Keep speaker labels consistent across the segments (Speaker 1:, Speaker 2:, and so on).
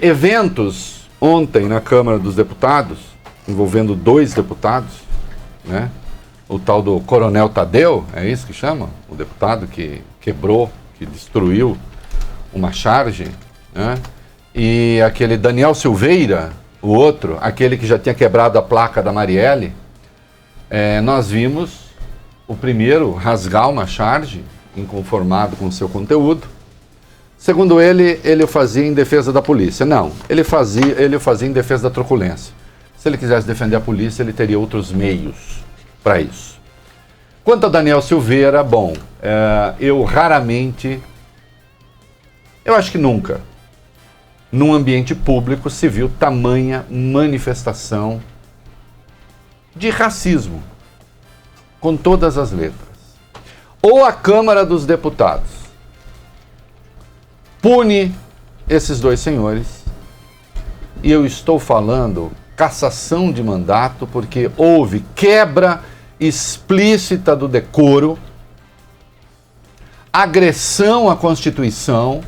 Speaker 1: Eventos ontem na Câmara dos Deputados, envolvendo 2 deputados, né? O tal do Coronel Tadeu, é isso que chama? O deputado que quebrou, que destruiu uma charge, né? E aquele Daniel Silveira, o outro, aquele que já tinha quebrado a placa da Marielle, nós vimos o primeiro rasgar uma charge, inconformado com o seu conteúdo. Segundo ele o fazia em defesa da polícia. Não, ele o fazia em defesa da truculência. Se ele quisesse defender a polícia, ele teria outros meios para isso. Quanto a Daniel Silveira, bom, eu acho que nunca, num ambiente público, se viu tamanha manifestação de racismo, com todas as letras. Ou a Câmara dos Deputados pune esses 2 senhores, e eu estou falando cassação de mandato, porque houve quebra explícita do decoro, agressão à Constituição,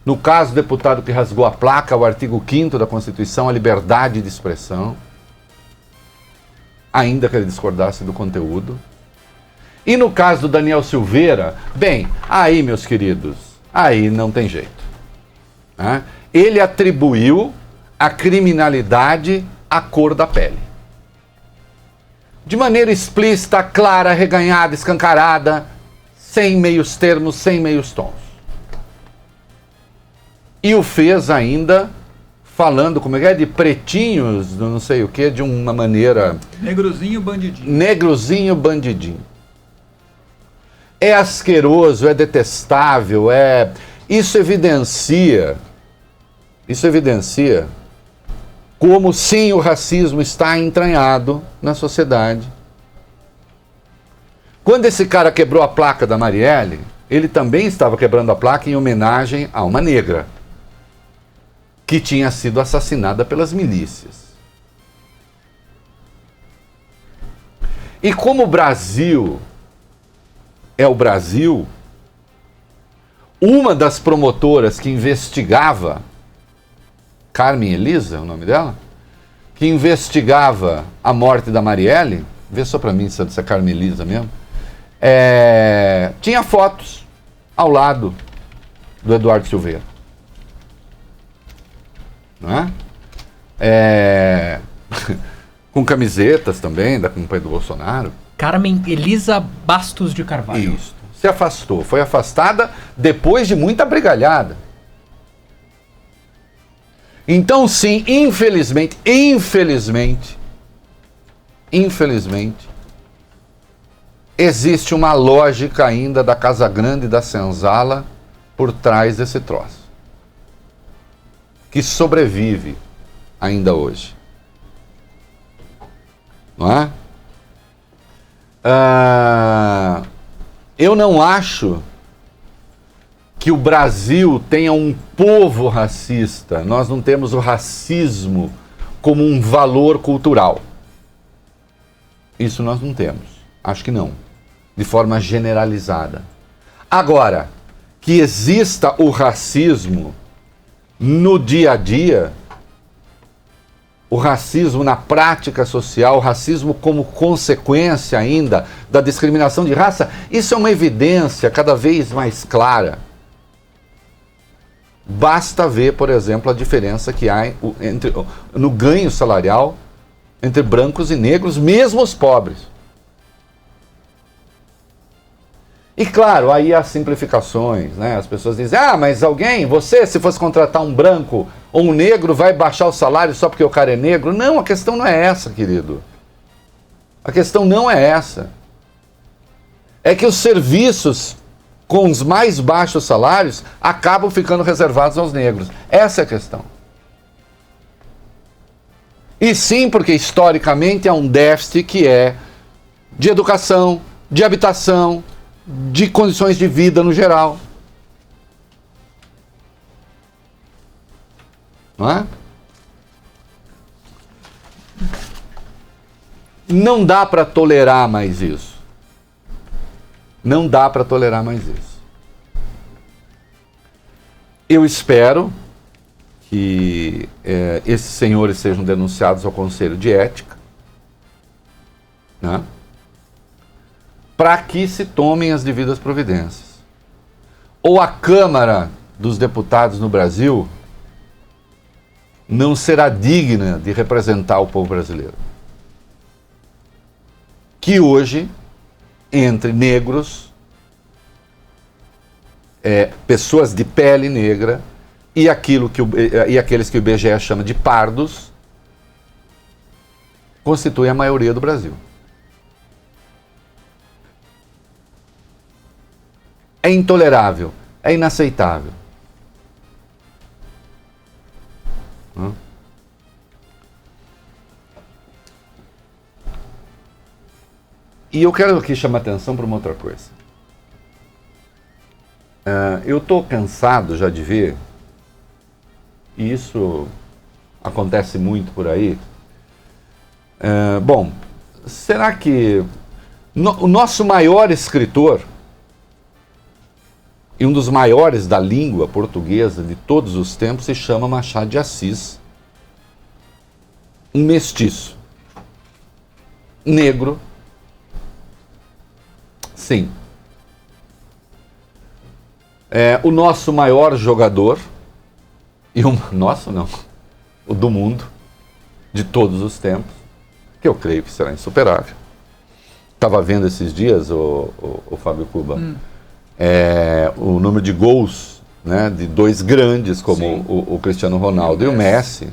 Speaker 1: no caso, o deputado que rasgou a placa, o artigo 5º da Constituição, a liberdade de expressão, ainda que ele discordasse do conteúdo. E no caso do Daniel Silveira, bem, aí, meus queridos, aí não tem jeito, né? Ele atribuiu a criminalidade à cor da pele. De maneira explícita, clara, reganhada, escancarada, sem meios termos, sem meios tons. E o fez ainda falando, como é, de pretinhos, não sei o que, de uma maneira...
Speaker 2: Negrozinho bandidinho.
Speaker 1: Negrozinho bandidinho. É asqueroso, é detestável, Isso evidencia como sim o racismo está entranhado na sociedade. Quando esse cara quebrou a placa da Marielle, ele também estava quebrando a placa em homenagem a uma negra que tinha sido assassinada pelas milícias. E como o Brasil é o Brasil, uma das promotoras que investigava, Carmen Elisa, é o nome dela, que investigava a morte da Marielle, vê só para mim se é Carmen Elisa mesmo, tinha fotos ao lado do Eduardo Silveira. Não é? Com camisetas também da campanha do Bolsonaro.
Speaker 3: Carmen Elisa Bastos de Carvalho.
Speaker 1: Isso. Se afastou. Foi afastada depois de muita brigalhada. Então, sim, infelizmente, existe uma lógica ainda da Casa Grande e da Senzala por trás desse troço, que sobrevive ainda hoje. Não é? Eu não acho que o Brasil tenha um povo racista. Nós não temos o racismo como um valor cultural. Isso nós não temos. Acho que não. De forma generalizada. Agora, que exista o racismo no dia a dia, o racismo na prática social, o racismo como consequência ainda da discriminação de raça, isso é uma evidência cada vez mais clara. Basta ver, por exemplo, a diferença que há no ganho salarial entre brancos e negros, mesmo os pobres. E claro, aí há simplificações, né? As pessoas dizem, mas você, se fosse contratar um branco ou um negro, vai baixar o salário só porque o cara é negro? Não, a questão não é essa, querido. A questão não é essa. É que os serviços com os mais baixos salários acabam ficando reservados aos negros. Essa é a questão. E sim, porque historicamente há um déficit que é de educação, de habitação, de condições de vida no geral. Não é? Não dá para tolerar mais isso. Não dá para tolerar mais isso. Eu espero que esses senhores sejam denunciados ao Conselho de Ética, né? Para que se tomem as devidas providências. Ou a Câmara dos Deputados no Brasil não será digna de representar o povo brasileiro. Que hoje, entre negros, pessoas de pele negra e aqueles que o IBGE chama de pardos, constituem a maioria do Brasil. É intolerável, é inaceitável. E eu quero aqui chamar a atenção para uma outra coisa. Eu estou cansado já de ver, e isso acontece muito por aí. Bom, será que o nosso maior escritor, e um dos maiores da língua portuguesa de todos os tempos, se chama Machado de Assis, um mestiço, negro, sim. O nosso maior jogador, o do mundo, de todos os tempos, que eu creio que será insuperável. Estava vendo esses dias, o Fábio Cuba, o número de gols, né, de dois grandes como o Cristiano Ronaldo e o Messi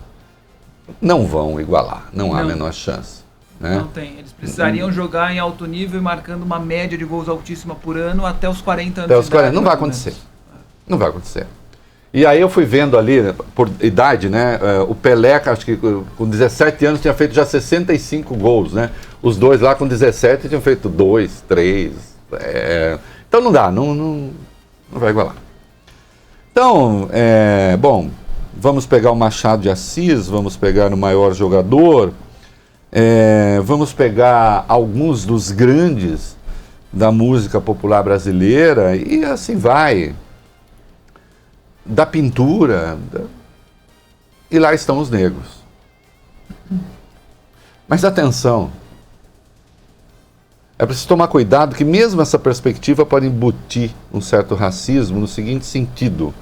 Speaker 1: não vão igualar, não há a menor chance. Né?
Speaker 2: Não tem, eles precisariam jogar em alto nível e marcando uma média de gols altíssima por ano até os 40 anos.
Speaker 1: Até os 40, não vai acontecer. Não vai acontecer. E aí eu fui vendo ali, por idade, né, o Pelé, acho que com 17 anos tinha feito já 65 gols, né? Os dois lá com 17 tinham feito 2, 3. Então não dá, não vai igualar. Então, bom, vamos pegar o Machado de Assis, vamos pegar o maior jogador, vamos pegar alguns dos grandes da música popular brasileira e assim vai. Da pintura, e lá estão os negros. Mas atenção, é preciso tomar cuidado que mesmo essa perspectiva pode embutir um certo racismo no seguinte sentido,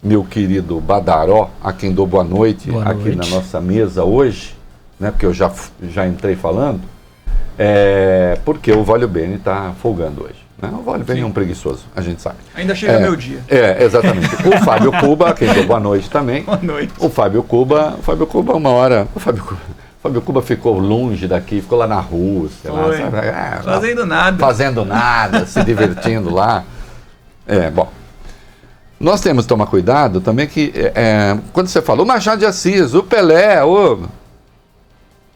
Speaker 1: meu querido Badaró, a quem dou boa noite aqui na nossa mesa hoje, né, porque eu já entrei falando, porque o Vólio Bene está folgando hoje. Né? O Vólio Bene é um preguiçoso, a gente sabe.
Speaker 2: Ainda chega meu dia.
Speaker 1: Exatamente. O Fábio Cuba, quem deu boa noite também.
Speaker 2: Boa noite.
Speaker 1: O Fábio Cuba uma hora... O Fábio Cuba ficou longe daqui, ficou lá na Rússia. Lá, sabe?
Speaker 2: Fazendo nada.
Speaker 1: Fazendo nada, se divertindo lá. Bom. Nós temos que tomar cuidado também que, quando você fala o Machado de Assis, o Pelé,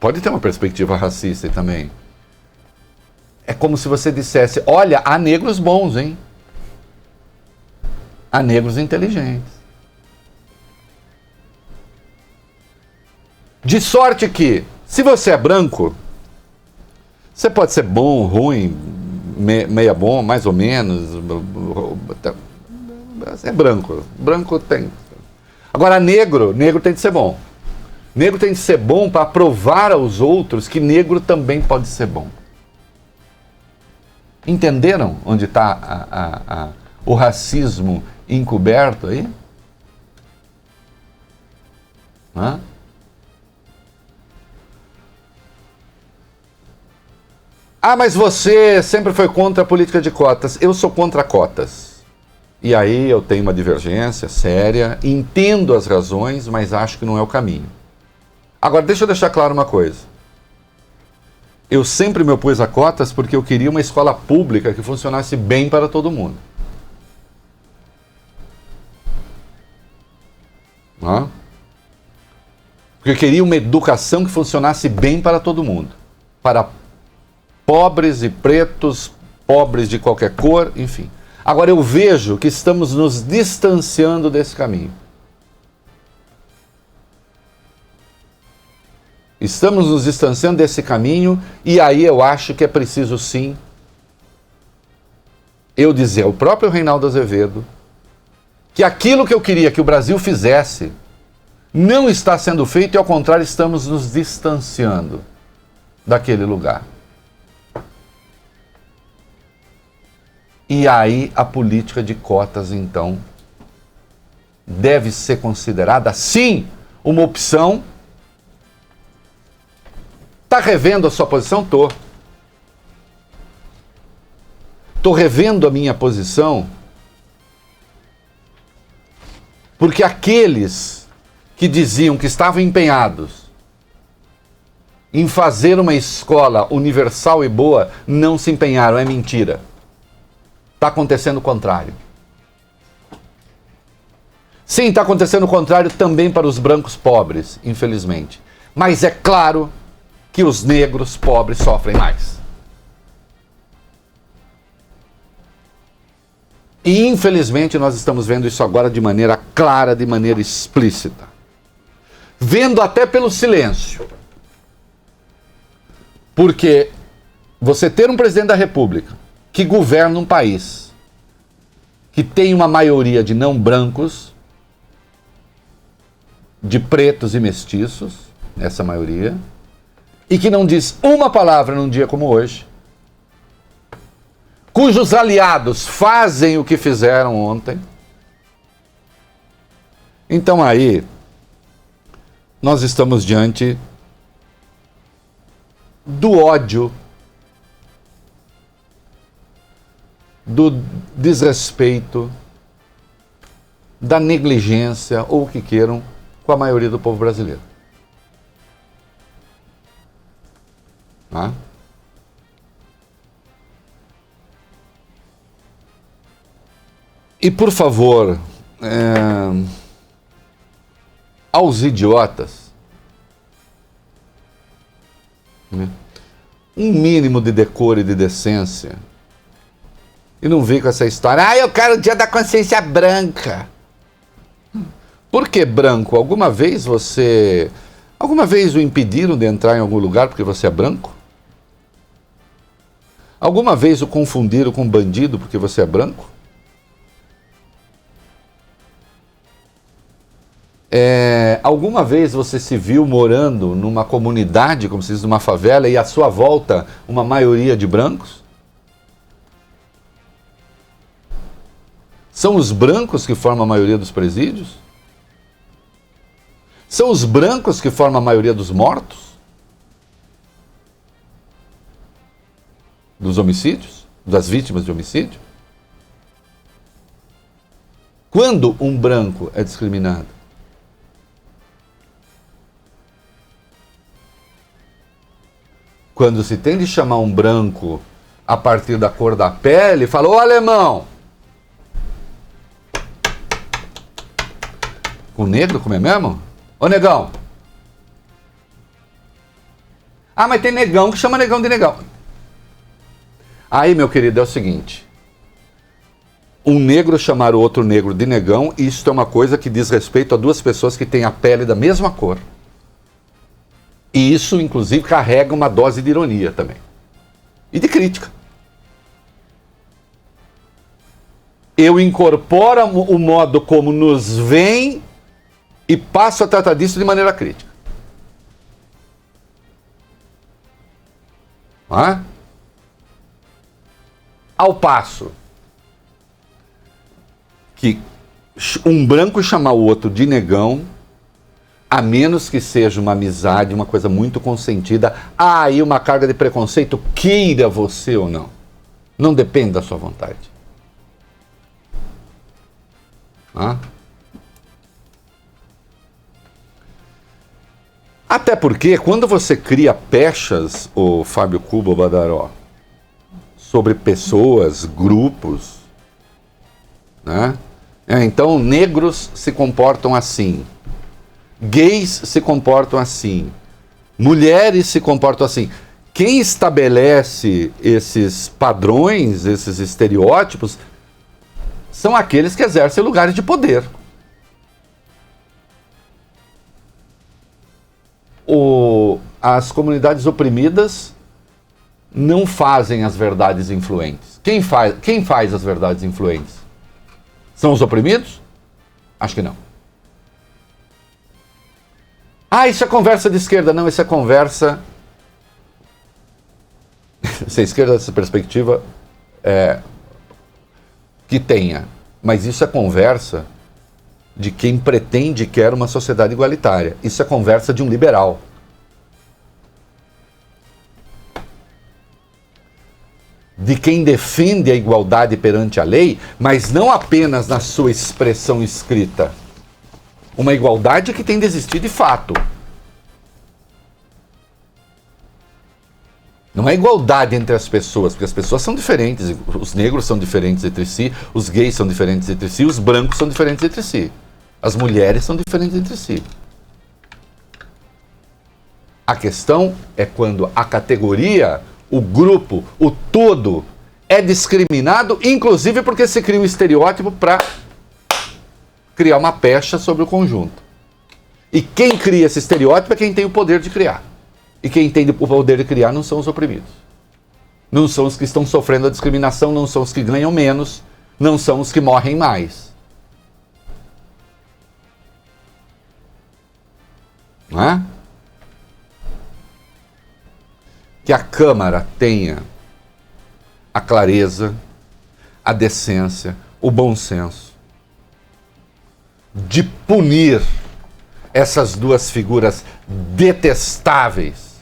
Speaker 1: pode ter uma perspectiva racista também. É como se você dissesse, olha, há negros bons, hein? Há negros inteligentes. De sorte que, se você é branco, você pode ser bom, ruim, meia bom, mais ou menos. É branco. Branco tem. Agora, negro tem de ser bom. Negro tem de ser bom para provar aos outros que negro também pode ser bom. Entenderam onde está o racismo encoberto aí? Mas você sempre foi contra a política de cotas. Eu sou contra cotas. E aí eu tenho uma divergência séria, entendo as razões, mas acho que não é o caminho. Agora, deixa eu deixar claro uma coisa. Eu sempre me opus a cotas porque eu queria uma escola pública que funcionasse bem para todo mundo. Porque eu queria uma educação que funcionasse bem para todo mundo. Para pobres e pretos, pobres de qualquer cor, enfim. Agora eu vejo que estamos nos distanciando desse caminho. Estamos nos distanciando desse caminho e aí eu acho que é preciso sim eu dizer ao próprio Reinaldo Azevedo que aquilo que eu queria que o Brasil fizesse não está sendo feito e, ao contrário, estamos nos distanciando daquele lugar. E aí a política de cotas, então, deve ser considerada, sim, uma opção. Está revendo a sua posição? Estou revendo a minha posição, porque aqueles que diziam que estavam empenhados em fazer uma escola universal e boa não se empenharam, é mentira. Está acontecendo o contrário. Sim, está acontecendo o contrário também para os brancos pobres, infelizmente. Mas é claro que os negros pobres sofrem mais. E infelizmente nós estamos vendo isso agora de maneira clara, de maneira explícita. Vendo até pelo silêncio. Porque você ter um presidente da República que governa um país que tem uma maioria de não brancos, de pretos e mestiços, essa maioria, e que não diz uma palavra num dia como hoje, cujos aliados fazem o que fizeram ontem. Então aí, nós estamos diante do ódio, do desrespeito, da negligência, ou o que queiram, com a maioria do povo brasileiro. E por favor, aos idiotas, um mínimo de decoro e de decência. E não vem com essa história, eu quero o dia da consciência branca. Por que branco? Alguma vez o impediram de entrar em algum lugar porque você é branco? Alguma vez o confundiram com bandido porque você é branco? Alguma vez você se viu morando numa comunidade, como se diz, numa favela, e à sua volta uma maioria de brancos? São os brancos que formam a maioria dos presídios? São os brancos que formam a maioria dos mortos? Dos homicídios? Das vítimas de homicídio? Quando um branco é discriminado? Quando se tem de chamar um branco a partir da cor da pele, fala, ô alemão! Com negro, como é mesmo? Ô negão! Ah, mas tem negão que chama negão de negão. Aí, meu querido, é o seguinte. Um negro chamar o outro negro de negão, isso é uma coisa que diz respeito a duas pessoas que têm a pele da mesma cor. E isso, inclusive, carrega uma dose de ironia também. E de crítica. Eu incorporo o modo como nos veem e passo a tratar disso de maneira crítica. Ao passo que um branco chamar o outro de negão, a menos que seja uma amizade, uma coisa muito consentida, há aí uma carga de preconceito, queira você ou não. Não depende da sua vontade. Até porque, quando você cria pechas, o Fábio Cuba Badaró, sobre pessoas, grupos, né? Então, negros se comportam assim, gays se comportam assim, mulheres se comportam assim. Quem estabelece esses padrões, esses estereótipos, são aqueles que exercem lugares de poder. As comunidades oprimidas não fazem as verdades influentes. Quem faz as verdades influentes? São os oprimidos? Acho que não. Ah, isso é conversa de esquerda. Não, isso é conversa... Se a esquerda dessa perspectiva que tenha. Mas isso é conversa de quem pretende que quer uma sociedade igualitária. Isso é conversa de um liberal. De quem defende a igualdade perante a lei, mas não apenas na sua expressão escrita. Uma igualdade que tem de existir de fato. Não é igualdade entre as pessoas, porque as pessoas são diferentes. Os negros são diferentes entre si, os gays são diferentes entre si, os brancos são diferentes entre si. As mulheres são diferentes entre si. A questão é quando a categoria, o grupo, o todo é discriminado, inclusive porque se cria um estereótipo para criar uma pecha sobre o conjunto. E quem cria esse estereótipo é quem tem o poder de criar. E quem tem o poder de criar não são os oprimidos. Não são os que estão sofrendo a discriminação, não são os que ganham menos, não são os que morrem mais. Não é? Que a Câmara tenha a clareza, a decência, o bom senso de punir essas duas figuras detestáveis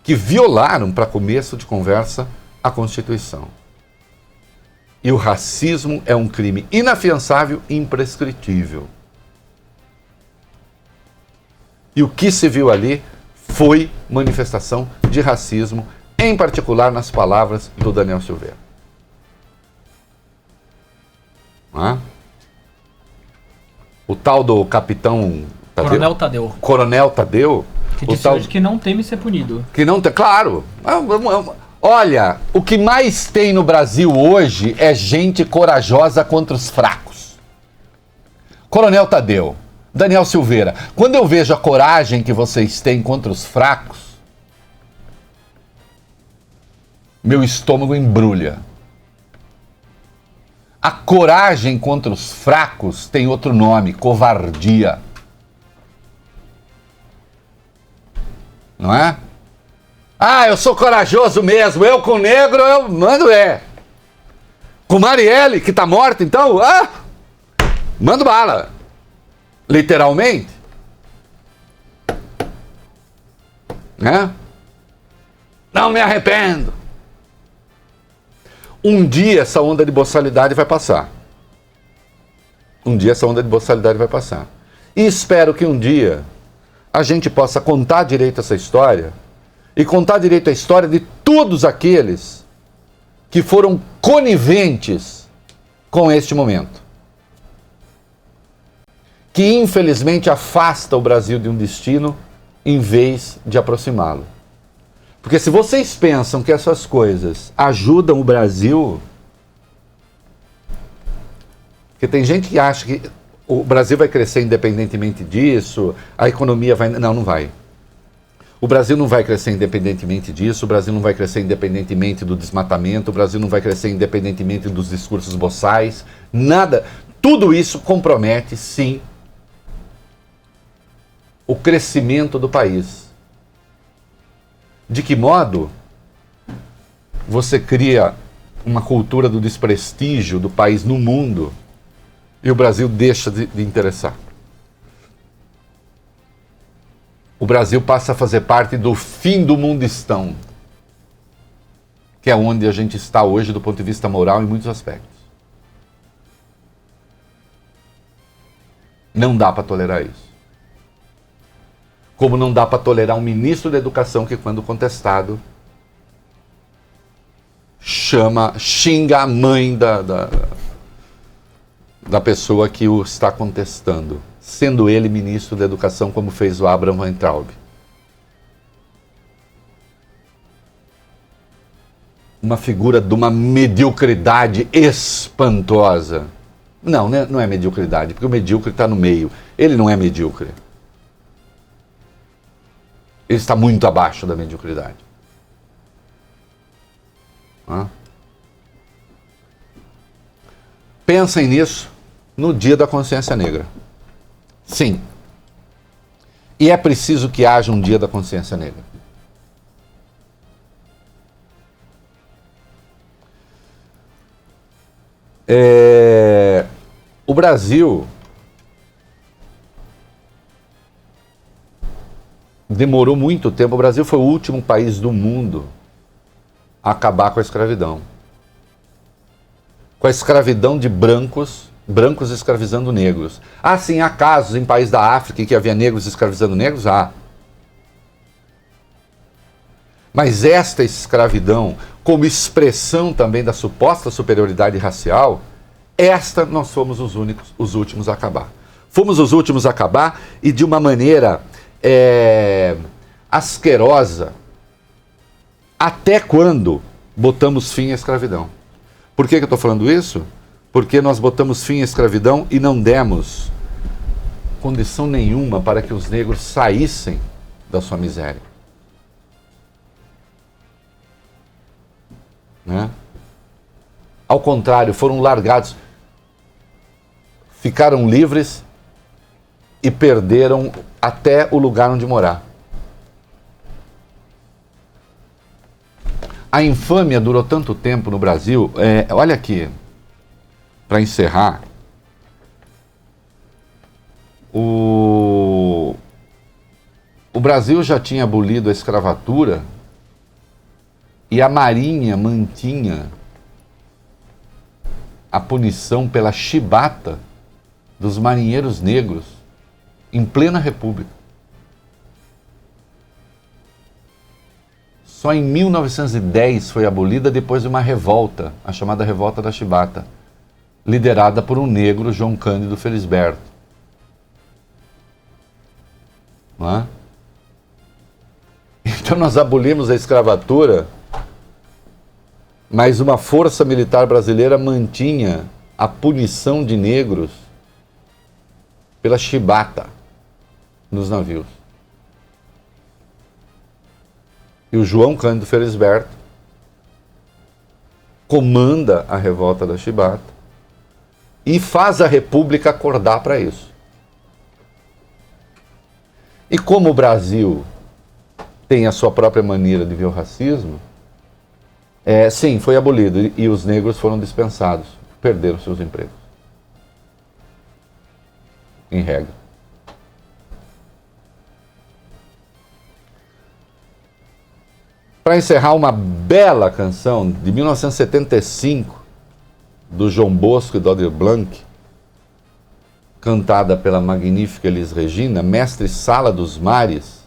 Speaker 1: que violaram, para começo de conversa, a Constituição. E o racismo é um crime inafiançável e imprescritível. E o que se viu ali foi manifestação de racismo, em particular nas palavras do Daniel Silveira. O tal do capitão Tadeu,
Speaker 3: Coronel Tadeu.
Speaker 1: Coronel Tadeu,
Speaker 3: Que disse hoje que não teme ser punido.
Speaker 1: que não tem, claro. Olha, o que mais tem no Brasil hoje é gente corajosa contra os fracos. Coronel Tadeu, Daniel Silveira, quando eu vejo a coragem que vocês têm contra os fracos, meu estômago embrulha. A coragem contra os fracos tem outro nome, covardia. Não é? Ah, eu sou corajoso mesmo, eu com negro, eu mando Com Marielle, que tá morta, então, mando bala. Literalmente. Né? Não me arrependo. Um dia essa onda de boçalidade vai passar. Um dia essa onda de boçalidade vai passar. E espero que um dia a gente possa contar direito essa história e contar direito a história de todos aqueles que foram coniventes com este momento. Que infelizmente afasta o Brasil de um destino em vez de aproximá-lo. Porque se vocês pensam que essas coisas ajudam o Brasil, porque tem gente que acha que o Brasil vai crescer independentemente disso, a economia vai... Não, não vai. O Brasil não vai crescer independentemente disso, o Brasil não vai crescer independentemente do desmatamento, o Brasil não vai crescer independentemente dos discursos boçais, nada. Tudo isso compromete, sim, o crescimento do país. De que modo você cria uma cultura do desprestígio do país no mundo e o Brasil deixa de interessar? O Brasil passa a fazer parte do fim do mundistão, que é onde a gente está hoje do ponto de vista moral em muitos aspectos. Não dá para tolerar isso. Como não dá para tolerar um ministro da Educação que, quando contestado, xinga a mãe da pessoa que o está contestando, sendo ele ministro da Educação, como fez o Abraham Weintraub. Uma figura de uma mediocridade espantosa. Não, não é mediocridade, porque o medíocre está no meio. Ele não é medíocre. Ele está muito abaixo da mediocridade. Pensem nisso no dia da consciência negra. Sim, E é preciso que haja um dia da consciência negra. O Brasil demorou muito tempo. O Brasil foi o último país do mundo a acabar com a escravidão. Com a escravidão de brancos escravizando negros. Ah, sim, há casos em países da África em que havia negros escravizando negros? Há. Mas esta escravidão, como expressão também da suposta superioridade racial, esta nós fomos os últimos a acabar. Fomos os últimos a acabar e de uma maneira asquerosa. Até quando botamos fim à escravidão? Por que eu estou falando isso? Porque nós botamos fim à escravidão e não demos condição nenhuma para que os negros saíssem da sua miséria. Né? Ao contrário, foram largados, ficaram livres e perderam até o lugar onde morar. A infâmia durou tanto tempo no Brasil. Olha aqui, para encerrar, o Brasil já tinha abolido a escravatura e a Marinha mantinha a punição pela chibata dos marinheiros negros em plena República. Só em 1910 foi abolida depois de uma revolta, a chamada Revolta da Chibata, liderada por um negro, João Cândido Felisberto. Não é? Então nós abolimos a escravatura, mas uma força militar brasileira mantinha a punição de negros pela chibata nos navios. E o João Cândido Felisberto comanda a revolta da chibata e faz a República acordar para isso. E como o Brasil tem a sua própria maneira de ver o racismo, sim, foi abolido e os negros foram dispensados, perderam seus empregos. Em regra. Para encerrar, uma bela canção de 1975, do João Bosco e do Aldir Blanc, cantada pela magnífica Elis Regina, Mestre Sala dos Mares,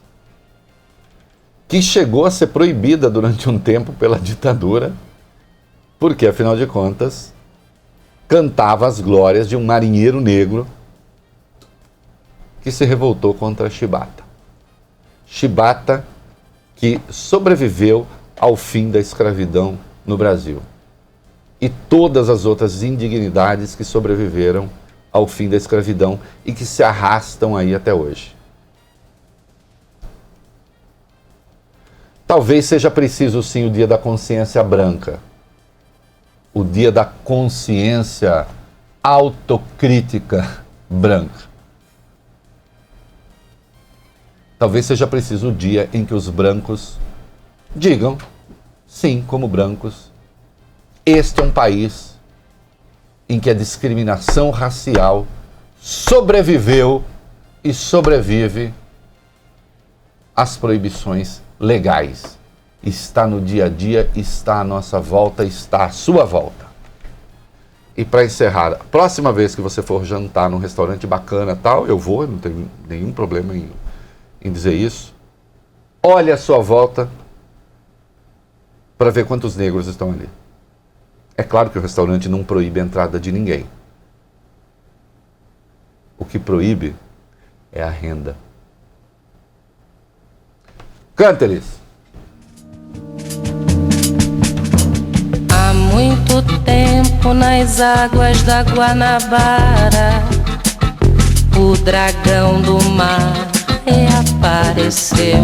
Speaker 1: que chegou a ser proibida durante um tempo pela ditadura, porque, afinal de contas, cantava as glórias de um marinheiro negro que se revoltou contra a chibata. Chibata que sobreviveu ao fim da escravidão no Brasil. E todas as outras indignidades que sobreviveram ao fim da escravidão e que se arrastam aí até hoje. Talvez seja preciso, sim, o dia da consciência branca. O dia da consciência autocrítica branca. Talvez seja preciso o dia em que os brancos digam, sim, como brancos, este é um país em que a discriminação racial sobreviveu e sobrevive às proibições legais. Está no dia a dia, está à nossa volta, está à sua volta. E para encerrar, a próxima vez que você for jantar num restaurante bacana tal, eu vou, não tenho nenhum problema em dizer isso. Olhe à sua volta para ver quantos negros estão ali. É claro que o restaurante não proíbe a entrada de ninguém. O que proíbe é a renda. Canta-lhes!
Speaker 4: Há muito tempo nas águas da Guanabara, o dragão do mar reapareceu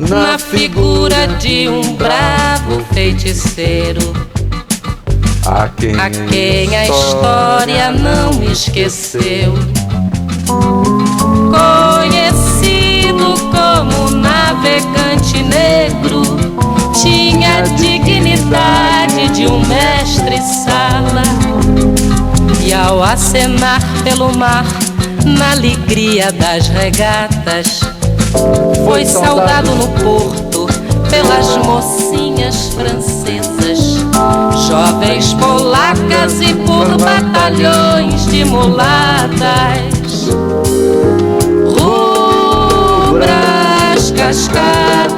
Speaker 4: na figura de um bravo feiticeiro, a quem a história não esqueceu. navegante negro tinha a dignidade de um mestre-sala, e ao acenar pelo mar na alegria das regatas, foi saudado no porto pelas mocinhas francesas, jovens polacas e por batalhões de mulatas. Rubras cascatas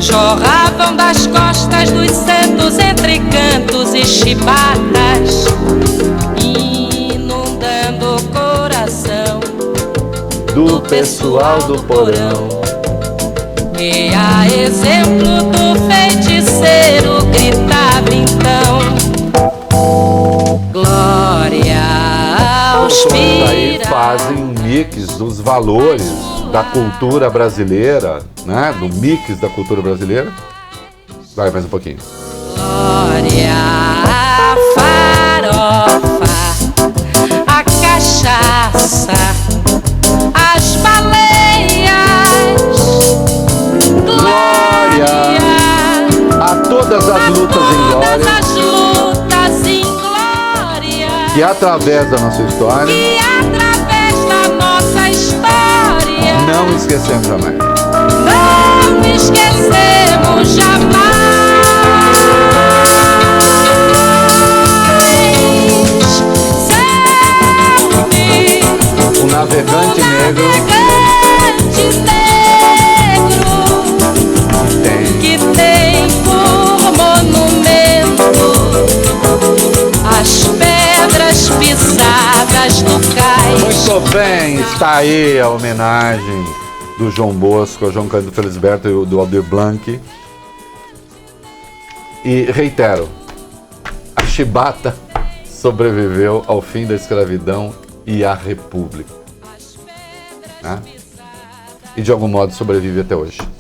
Speaker 4: jorravam das costas dos santos entre cantos e chibatas, inundando o coração do pessoal do porão. E a exemplo do feiticeiro gritava então: glória aos
Speaker 1: Aí fazem um mix dos valores da cultura brasileira, né? Do mix da cultura brasileira. Vai mais um pouquinho.
Speaker 4: Glória à farofa, a cachaça, as baleias. Glória
Speaker 1: a todas as lutas em glória, que através da nossa história, não esquecemos jamais.
Speaker 4: Não esquecemos jamais. Sempre
Speaker 1: o navegante negro
Speaker 4: que tem por monumento as pedras pisadas do cais.
Speaker 1: Muito bem, está aí a homenagem do João Bosco, ao João Cândido Felisberto e do Aldir Blanc. E reitero, a chibata sobreviveu ao fim da escravidão e à república, né? E de algum modo sobrevive até hoje.